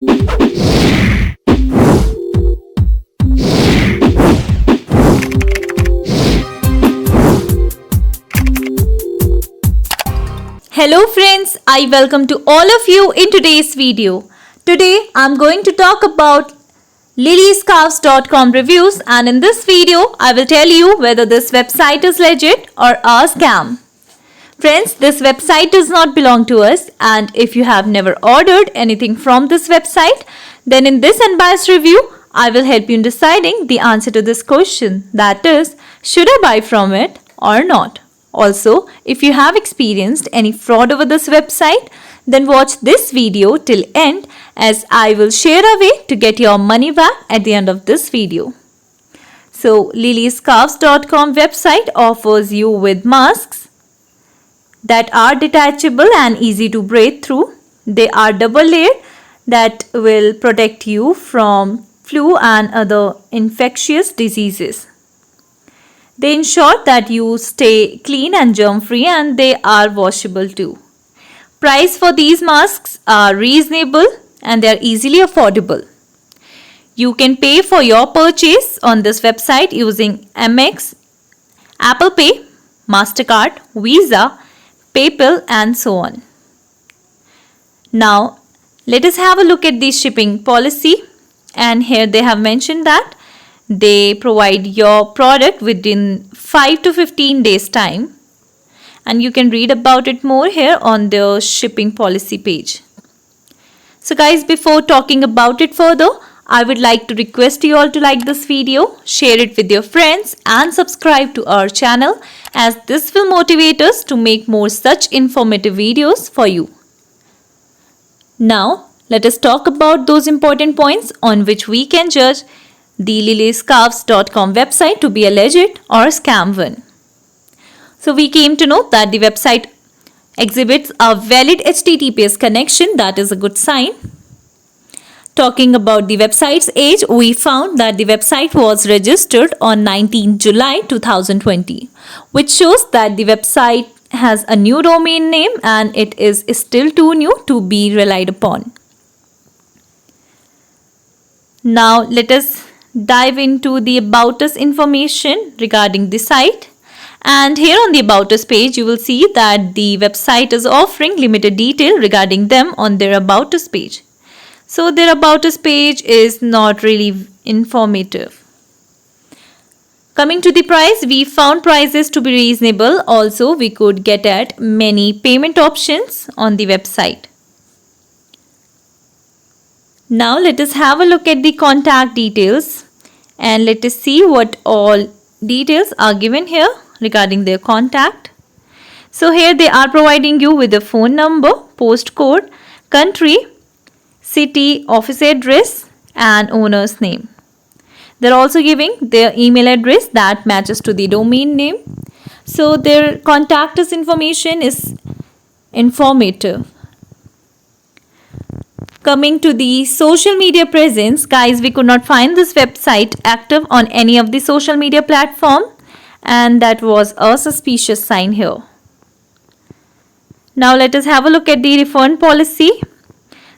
Hello friends, I welcome to all of you in today's video. Today I'm going to talk about lilyscarves.com reviews, and in this video I will tell you whether this website is legit or a scam. Friends, this website does not belong to us, and if you have never ordered anything from this website, then in this unbiased review I will help you in deciding the answer to this question, that is, should I buy from it or not? Also, if you have experienced any fraud over this website, then watch this video till end, as I will share a way to get your money back at the end of this video. So, lilyscarves.com website offers you with masks that are detachable and easy to breathe through. They are double layered that will protect you from flu and other infectious diseases. They ensure that you stay clean and germ-free, and they are washable too. Price for these masks are reasonable and they are easily affordable. You can pay for your purchase on this website using Amex, Apple Pay, MasterCard, Visa, PayPal and so on. Now, let us have a look at the shipping policy, and here they have mentioned that they provide your product within 5 to 15 days time, and you can read about it more here on the shipping policy page. So guys, before talking about it further, I would like to request you all to like this video, share it with your friends and subscribe to our channel, as this will motivate us to make more such informative videos for you. Now, let us talk about those important points on which we can judge the lilyscarves.com website to be a legit or a scam one. So we came to know that the website exhibits a valid HTTPS connection. That is a good sign. Talking about the website's age, we found that the website was registered on 19 July 2020, which shows that the website has a new domain name and it is still too new to be relied upon. Now let us dive into the About Us information regarding the site. And here on the About Us page, you will see that the website is offering limited detail regarding them on their About Us page. So their About Us page is not really informative. Coming to the price, we found prices to be reasonable. Also, we could get at many payment options on the website. Now let us have a look at the contact details, and let us see what all details are given here regarding their contact. So here they are providing you with a phone number, postcode, country, city, office address and owner's name. They're also giving their email address that matches to the domain name. So their contact us information is informative. Coming to the social media presence, guys, we could not find this website active on any of the social media platform, and that was a suspicious sign here. Now let us have a look at the refund policy.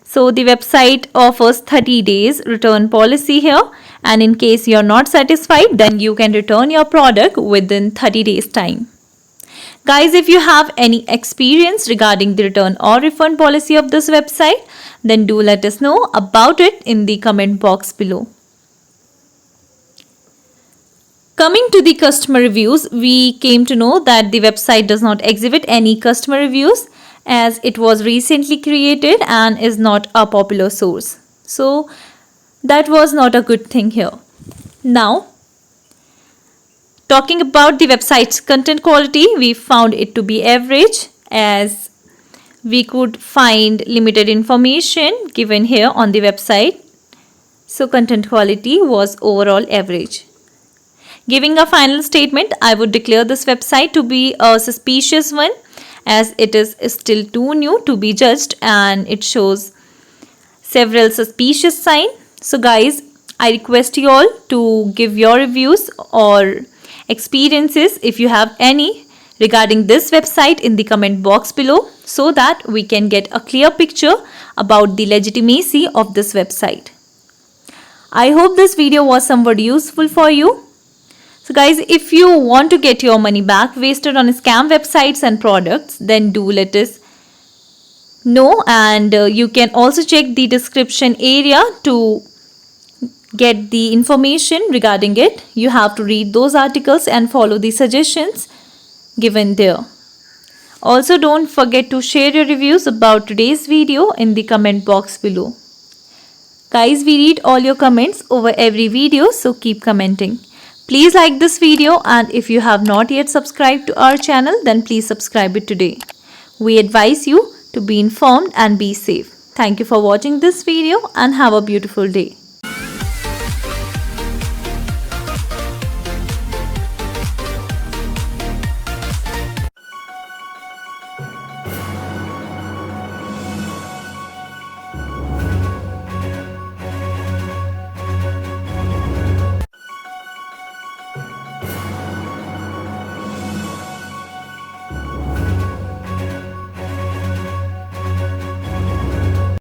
So the website offers 30 days return policy here, and in case you are not satisfied, then you can return your product within 30 days time. Guys, if you have any experience regarding the return or refund policy of this website, then do let us know about it in the comment box below. Coming to the customer reviews, we came to know that the website does not exhibit any customer reviews, as it was recently created and is not a popular source. So that was not a good thing here. Now, talking about the website's content quality, we found it to be average, as we could find limited information given here on the website. So content quality was overall average. Giving a final statement, I would declare this website to be a suspicious one, as it is still too new to be judged and it shows several suspicious signs. So guys, I request you all to give your reviews or experiences if you have any regarding this website in the comment box below so that we can get a clear picture about the legitimacy of this website. I hope this video was somewhat useful for you. So guys, if you want to get your money back wasted on scam websites and products, then do let us know, and you can also check the description area to get the information regarding it. You have to read those articles and follow the suggestions given there. Also, don't forget to share your reviews about today's video in the comment box below. Guys, we read all your comments over every video, so keep commenting. Please like this video, and if you have not yet subscribed to our channel, then please subscribe it today. We advise you to be informed and be safe. Thank you for watching this video and have a beautiful day.